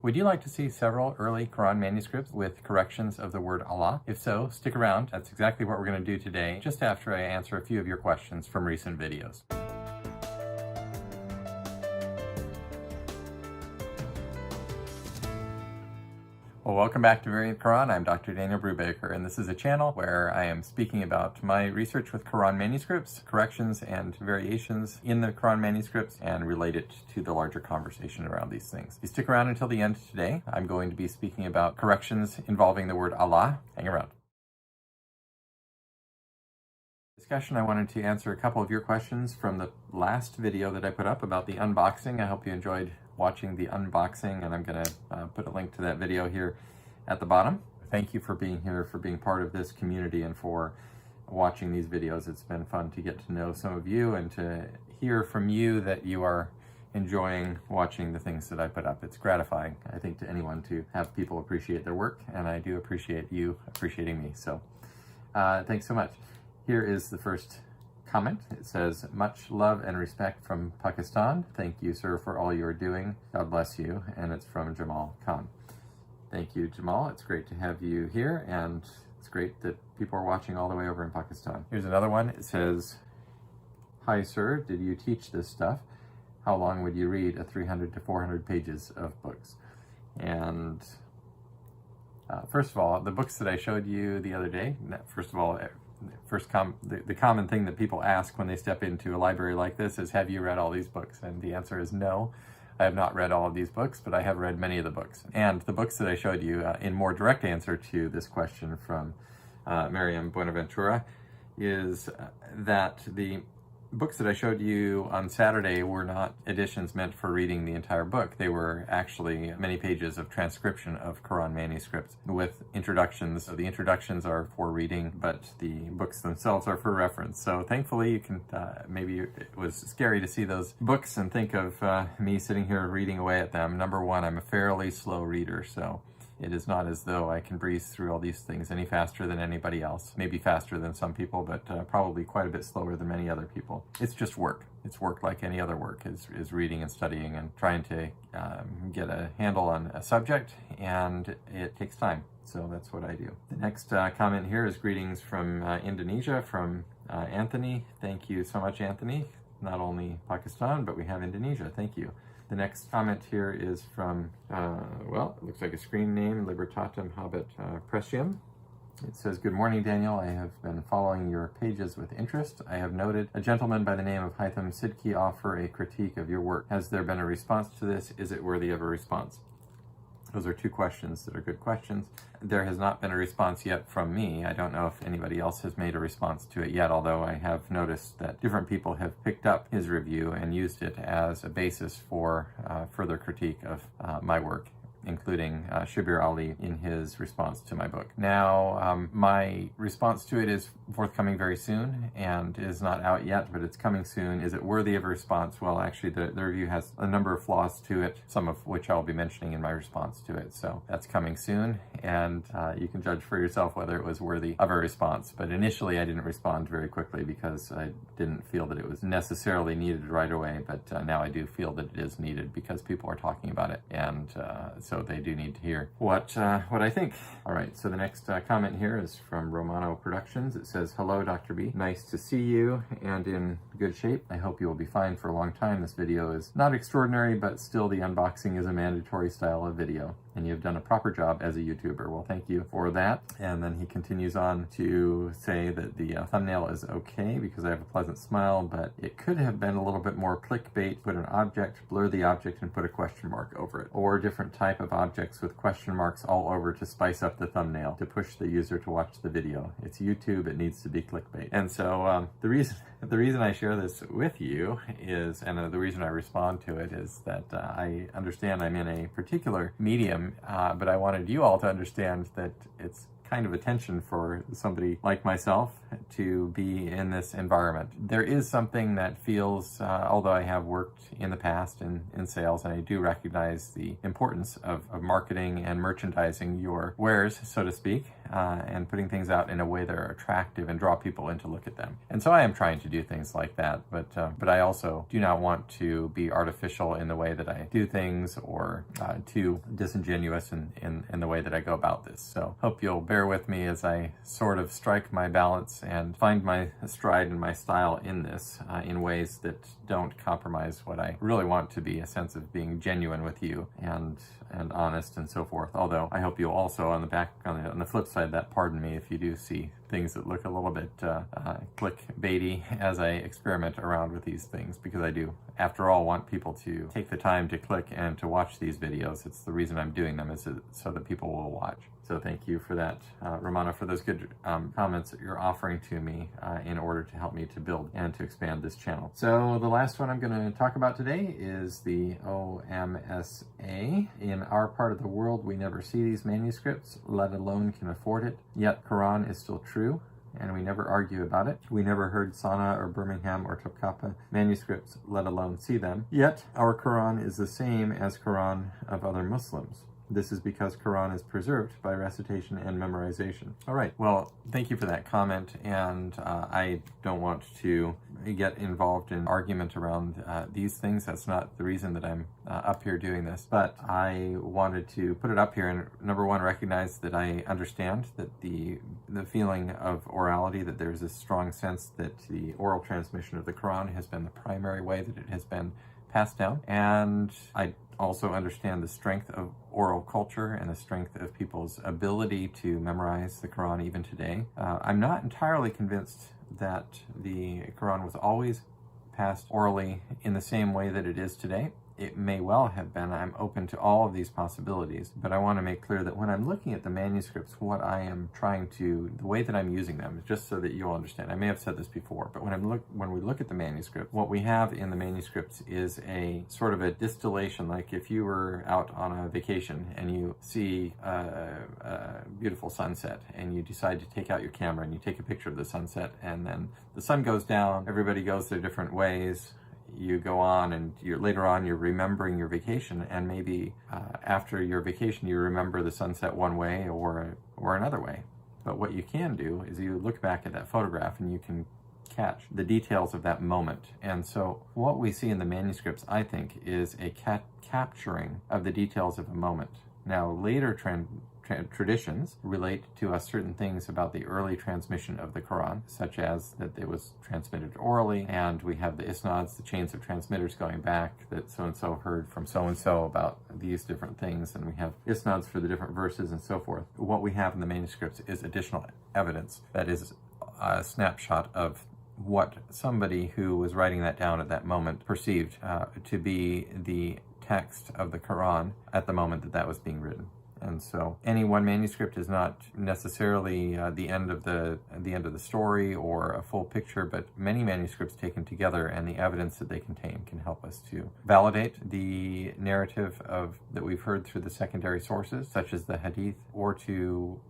Would you like to see several early Quran manuscripts with corrections of the word Allah? If so, stick around. That's exactly what we're going to do today, just after I answer a few of your questions from recent videos. Well, welcome back to Early Quran. I'm Dr. Daniel Brubaker, and this is a channel where I am speaking about my research with Quran manuscripts, corrections and variations in the Quran manuscripts, and relate it to the larger conversation around these things. If you stick around until the end today, I'm going to be speaking about corrections involving the word Allah. Hang around. Discussion, I wanted to answer a couple of your questions from the last video that I put up about the unboxing. I hope you enjoyed watching the unboxing, and I'm going to put a link to that video here at the bottom. Thank you for being here, for being part of this community, and for watching these videos. It's been fun to get to know some of you and to hear from you that you are enjoying watching the things that I put up. It's gratifying, I think, to anyone to have people appreciate their work, and I do appreciate you appreciating me. So thanks so much. Here is the first comment. It says, much love and respect from Pakistan. Thank you, sir, for all you're doing. God bless you. And it's from Jamal Khan. Thank you, Jamal. It's great to have you here, and it's great that people are watching all the way over in Pakistan. Here's another one. It says, hi, sir. Did you teach this stuff? How long would you read a 300 to 400 pages of books? And first of all, the books that I showed you the other day, first of all, the common thing that people ask when they step into a library like this is, have you read all these books? And the answer is no. I have not read all of these books, but I have read many of the books. And the books that I showed you in more direct answer to this question from Mariem Buenaventura is that the books that I showed you on Saturday were not editions meant for reading the entire book. They were actually many pages of transcription of Quran manuscripts with introductions. So the introductions are for reading, but the books themselves are for reference. So thankfully you can, maybe it was scary to see those books and think of me sitting here reading away at them. Number one, I'm a fairly slow reader, so it is not as though I can breeze through all these things any faster than anybody else. Maybe faster than some people, but probably quite a bit slower than many other people. It's just work. It's work like any other work, is reading and studying and trying to get a handle on a subject, and it takes time. So that's what I do. The next comment here is greetings from Indonesia, from Anthony. Thank you so much, Anthony. Not only Pakistan, but we have Indonesia. Thank you. The next comment here is from, well, it looks like a screen name, Libertatem Habet Precium. It says, good morning, Daniel. I have been following your pages with interest. I have noted a gentleman by the name of Hythem Sidky offer a critique of your work. Has there been a response to this? Is it worthy of a response? Those are two questions that are good questions. There has not been a response yet from me. I don't know if anybody else has made a response to it yet, although I have noticed that different people have picked up his review and used it as a basis for further critique of my work, including Shabir Ali in his response to my book. Now, my response to it is forthcoming very soon and is not out yet, but it's coming soon. Is it worthy of a response? Well, actually, the review has a number of flaws to it, some of which I'll be mentioning in my response to it. So that's coming soon, and you can judge for yourself whether it was worthy of a response. But initially, I didn't respond very quickly because I didn't feel that it was necessarily needed right away, but now I do feel that it is needed because people are talking about it, and so they do need to hear what I think. All right, so the next comment here is from RomanoProductions. It says, hello, Dr. B. Nice to see you and in good shape. I hope you will be fine for a long time. This video is not extraordinary, but still the unboxing is a mandatory style of video, and you've done a proper job as a YouTuber. Well, thank you for that. And then he continues on to say that the thumbnail is okay because I have a pleasant smile, but it could have been a little bit more clickbait. Put an object, blur the object, and put a question mark over it, or different type of objects with question marks all over to spice up the thumbnail to push the user to watch the video. It's YouTube, it needs to be clickbait. And so the reason I share this with you is, and the reason I respond to it is that I understand I'm in a particular medium, but I wanted you all to understand that it's kind of attention for somebody like myself to be in this environment. There is something that feels, although I have worked in the past in sales, and I do recognize the importance of marketing and merchandising your wares, so to speak, and putting things out in a way that are attractive and draw people in to look at them. And so I am trying to do things like that, but I also do not want to be artificial in the way that I do things, or too disingenuous in the way that I go about this. So hope you'll bear with me as I sort of strike my balance and find my stride and my style in this in ways that don't compromise what I really want to be, a sense of being genuine with you and honest and so forth. Although I hope you'll also, on the flip side, that pardon me if you do see things that look a little bit clickbaity as I experiment around with these things, because I do, after all, want people to take the time to click and to watch these videos. It's the reason I'm doing them, is so that people will watch. So thank you for that, Romano, for those good comments that you're offering to me in order to help me to build and to expand this channel. So the last one I'm going to talk about today is the OMSA. In our part of the world, we never see these manuscripts, let alone can afford it. Yet Quran is still true, and we never argue about it. We never heard Sana or Birmingham or Topkapi manuscripts, let alone see them. Yet our Quran is the same as Quran of other Muslims. This is because Quran is preserved by recitation and memorization. All right, well, thank you for that comment, and I don't want to get involved in argument around these things. That's not the reason that I'm up here doing this, but I wanted to put it up here and, number one, recognize that I understand that the feeling of orality, that there's a strong sense that the oral transmission of the Quran has been the primary way that it has been passed down, and I also understand the strength of oral culture and the strength of people's ability to memorize the Quran even today. I'm not entirely convinced that the Quran was always passed orally in the same way that it is today. It may well have been. I'm open to all of these possibilities, but I want to make clear that when I'm looking at the manuscripts, what I am trying to, the way that I'm using them, just so that you'll understand. I may have said this before, but when we look at the manuscript, what we have in the manuscripts is a sort of a distillation. Like if you were out on a vacation and you see a beautiful sunset and you decide to take out your camera and you take a picture of the sunset, and then the sun goes down, everybody goes their different ways. You go on, and later on you're remembering your vacation, and maybe after your vacation you remember the sunset one way or another way. But what you can do is you look back at that photograph and you can catch the details of that moment. And so what we see in the manuscripts, I think, is a capturing of the details of a moment. Now, later traditions relate to us certain things about the early transmission of the Quran, such as that it was transmitted orally, and we have the isnads, the chains of transmitters going back, that so-and-so heard from so-and-so about these different things, and we have isnads for the different verses and so forth. What we have in the manuscripts is additional evidence that is a snapshot of what somebody who was writing that down at that moment perceived to be the text of the Quran at the moment that was being written. And so any one manuscript is not necessarily the end of the story or a full picture, but many manuscripts taken together and the evidence that they contain can help us to validate the narrative that we've heard through the secondary sources, such as the hadith, or to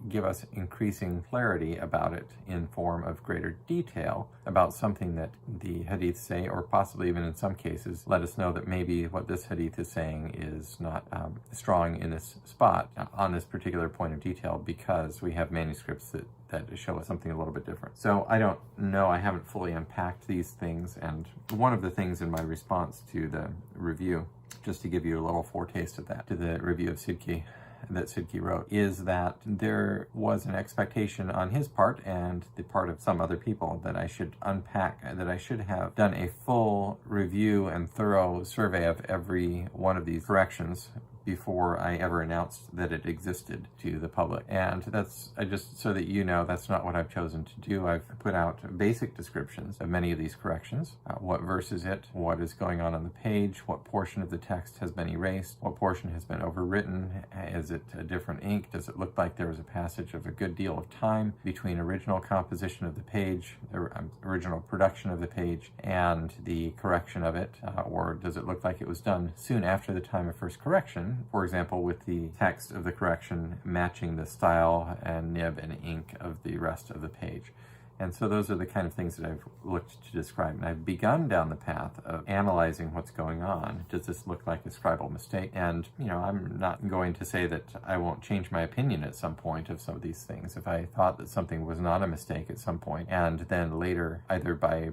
give us increasing clarity about it in form of greater detail about something that the hadiths say, or possibly even in some cases let us know that maybe what this hadith is saying is not strong in this spot on this particular point of detail, because we have manuscripts that show us something a little bit different. So I don't know, I haven't fully unpacked these things, and one of the things in my response to the review, just to give you a little foretaste of that, to the review of Sidky, that Sidky wrote, is that there was an expectation on his part and the part of some other people that I should unpack, that I should have done a full review and thorough survey of every one of these corrections before I ever announced that it existed to the public. And that's, just so that you know, that's not what I've chosen to do. I've put out basic descriptions of many of these corrections. What verse is it? What is going on the page? What portion of the text has been erased? What portion has been overwritten? Is it a different ink? Does it look like there was a passage of a good deal of time between original composition of the page, original production of the page, and the correction of it? Or does it look like it was done soon after the time of first correction? For example, with the text of the correction matching the style and nib and ink of the rest of the page. And so those are the kind of things that I've looked to describe. And I've begun down the path of analyzing what's going on. Does this look like a scribal mistake? And, you know, I'm not going to say that I won't change my opinion at some point of some of these things. If I thought that something was not a mistake at some point, and then later, either by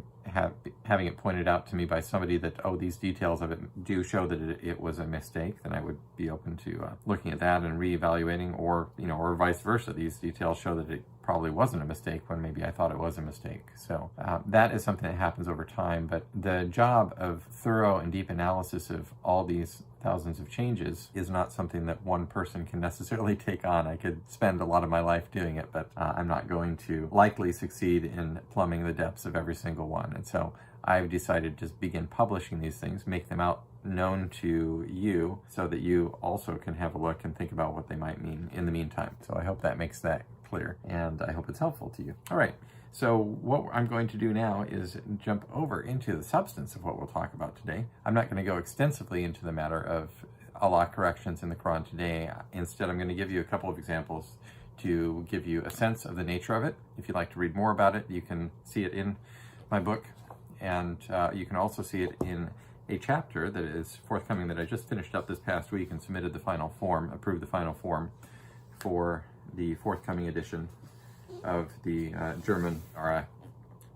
having it pointed out to me by somebody that, oh, these details of it do show that it was a mistake, then I would be open to looking at that and reevaluating, or, you know, or vice versa. These details show that it probably wasn't a mistake when maybe I thought it was a mistake. So that is something that happens over time, but the job of thorough and deep analysis of all these thousands of changes is not something that one person can necessarily take on. I could spend a lot of my life doing it, but I'm not going to likely succeed in plumbing the depths of every single one. And so I've decided to just begin publishing these things, make them out known to you so that you also can have a look and think about what they might mean in the meantime. So I hope that makes that clear, and I hope it's helpful to you. All right, so what I'm going to do now is jump over into the substance of what we'll talk about today. I'm not going to go extensively into the matter of Allah corrections in the Quran today. Instead, I'm going to give you a couple of examples to give you a sense of the nature of it. If you'd like to read more about it, you can see it in my book, and you can also see it in a chapter that is forthcoming that I just finished up this past week and submitted the final form, approved the final form for the forthcoming edition of the German Inârah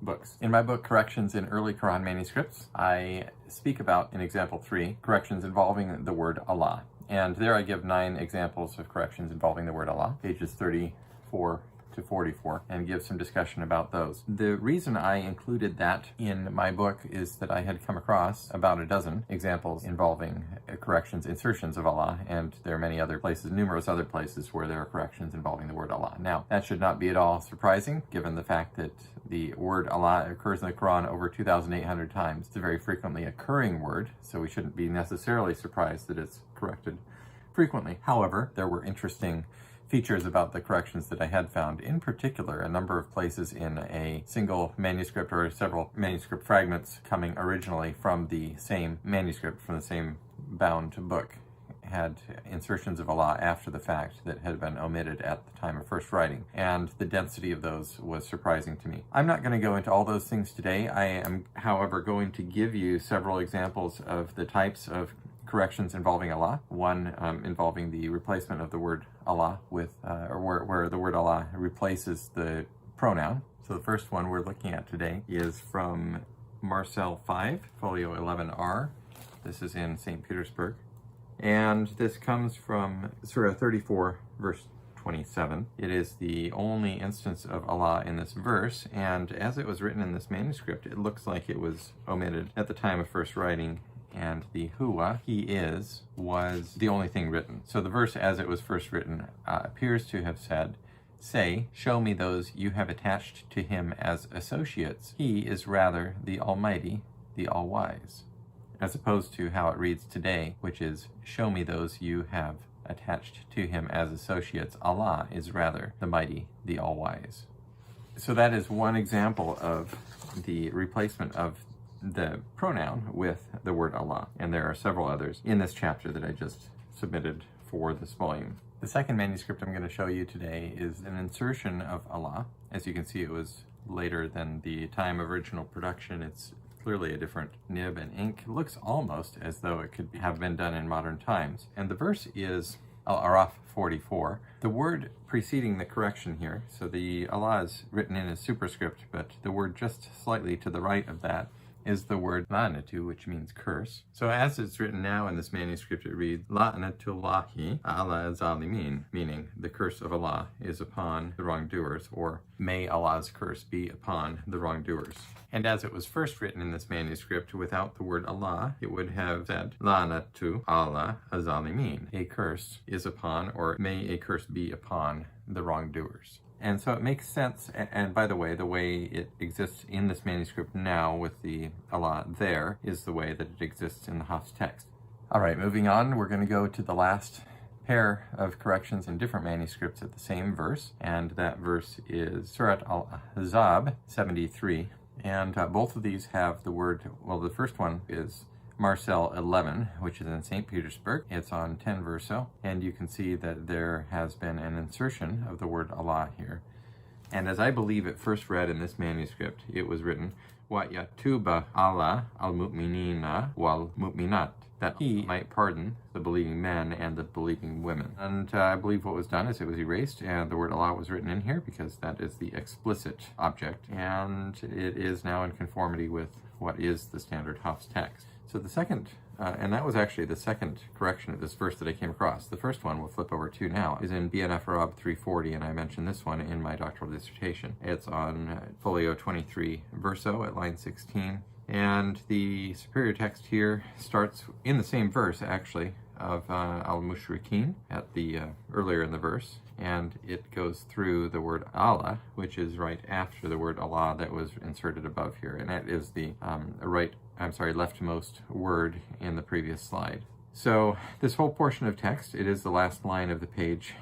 books. In my book, Corrections in Early Quran Manuscripts, I speak about, in example 3, corrections involving the word Allah. And there I give 9 examples of corrections involving the word Allah, pages 34 to 44, and give some discussion about those. The reason I included that in my book is that I had come across about a dozen examples involving corrections, insertions of Allah, and there are many other places, numerous other places where there are corrections involving the word Allah. Now, that should not be at all surprising, given the fact that the word Allah occurs in the Quran over 2,800 times. It's a very frequently occurring word, so we shouldn't be necessarily surprised that it's corrected frequently. However, there were interesting features about the corrections that I had found, in particular a number of places in a single manuscript or several manuscript fragments coming originally from the same manuscript, from the same bound book, had insertions of Allah after the fact that had been omitted at the time of first writing, and the density of those was surprising to me. I'm not going to go into all those things today. I am, however, going to give you several examples of the types of corrections involving Allah. One involving the replacement of the word Allah with, where the word Allah replaces the pronoun. So the first one we're looking at today is from Marcel 5, folio 11R. This is in St. Petersburg. And this comes from Surah 34, verse 27. It is the only instance of Allah in this verse, and as it was written in this manuscript, it looks like it was omitted at the time of first writing, and the huwa, he is, was the only thing written. So the verse as it was first written appears to have said, "Say, show me those you have attached to him as associates. He is rather the Almighty, the All-Wise." As opposed to how it reads today, which is, "Show me those you have attached to him as associates. Allah is rather the Mighty, the All-Wise." So that is one example of the replacement of the pronoun with the word Allah, and there are several others in this chapter that I just submitted for this volume. The second manuscript I'm going to show you today is an insertion of Allah. As you can see, it was later than the time of original production. It's clearly a different nib and ink. It looks almost as though it could have been done in modern times. And the verse is Al-Araf 44. The word preceding the correction here, so the Allah is written in as superscript, but the word just slightly to the right of that is the word la'natu, which means curse. So as it's written now in this manuscript, it reads la'natullahi ʿalā zalimin, meaning the curse of Allah is upon the wrongdoers, or may Allah's curse be upon the wrongdoers. And as it was first written in this manuscript without the word Allah, it would have said la'natu ʿalā zalimin, a curse is upon, or may a curse be upon the wrongdoers. And so it makes sense, and by the way it exists in this manuscript now with the Allah there is the way that it exists in the Hafs text. All right, moving on, we're going to go to the last pair of corrections in different manuscripts at the same verse, and that verse is Surat al-Ahzab 73, and both of these have the word, well, the first one is Marcel 11, which is in St. Petersburg. It's on 10 verso, and you can see that there has been an insertion of the word Allah here. And as I believe it first read in this manuscript, it was written, wa-yatūba Allāh al-mu'minīna wa-l-mushrikāt, that he might pardon the believing men and the believing women. And I believe what was done is it was erased and the word Allah was written in here because that is the explicit object, and it is now in conformity with what is the standard Hafs text. So the second, and that was actually the second correction of this verse that I came across. The first one we'll flip over to now is in BNF Arabe 340, and I mentioned this one in my doctoral dissertation. It's on folio 23 verso at line 16. And the superior text here starts in the same verse, actually, of al-mushrikīn at the earlier in the verse, and it goes through the word Allah, which is right after the word Allah that was inserted above here, and that is the leftmost word in the previous slide. So this whole portion of text, it is the last line of the page,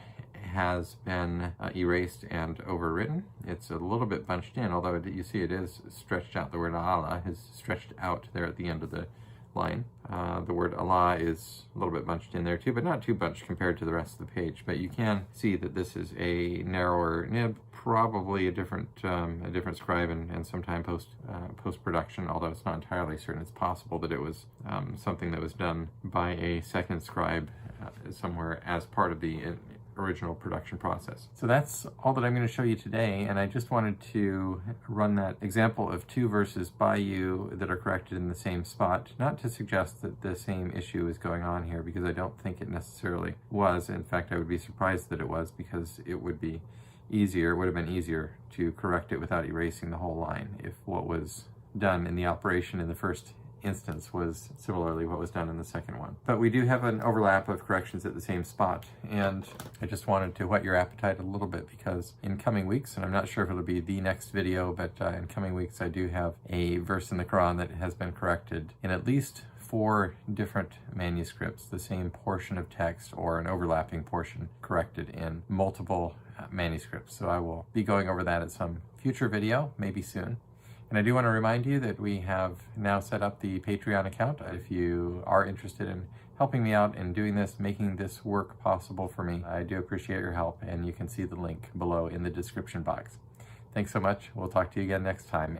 has been erased and overwritten. It's a little bit bunched in, although you see it is stretched out. The word Allah is stretched out there at the end of the line. The word Allah is a little bit bunched in there too, but not too bunched compared to the rest of the page. But you can see that this is a narrower nib, probably a different scribe and sometime post-production, although it's not entirely certain. It's possible that it was something that was done by a second scribe somewhere as part of the original production process. So that's all that I'm going to show you today, and I just wanted to run that example of two verses by you that are corrected in the same spot, not to suggest that the same issue is going on here, because I don't think it necessarily was. In fact, I would be surprised that it was, because it would be easier, would have been easier to correct it without erasing the whole line if what was done in the operation in the first instance was similarly what was done in the second one. But we do have an overlap of corrections at the same spot, and I just wanted to whet your appetite a little bit, because in coming weeks, and I'm not sure if it'll be the next video, but in coming weeks I do have a verse in the Quran that has been corrected in at least 4 different manuscripts, the same portion of text or an overlapping portion corrected in multiple manuscripts. So I will be going over that at some future video, maybe soon. And I do want to remind you that we have now set up the Patreon account. If you are interested in helping me out in doing this, making this work possible for me, I do appreciate your help, and you can see the link below in the description box. Thanks so much. We'll talk to you again next time.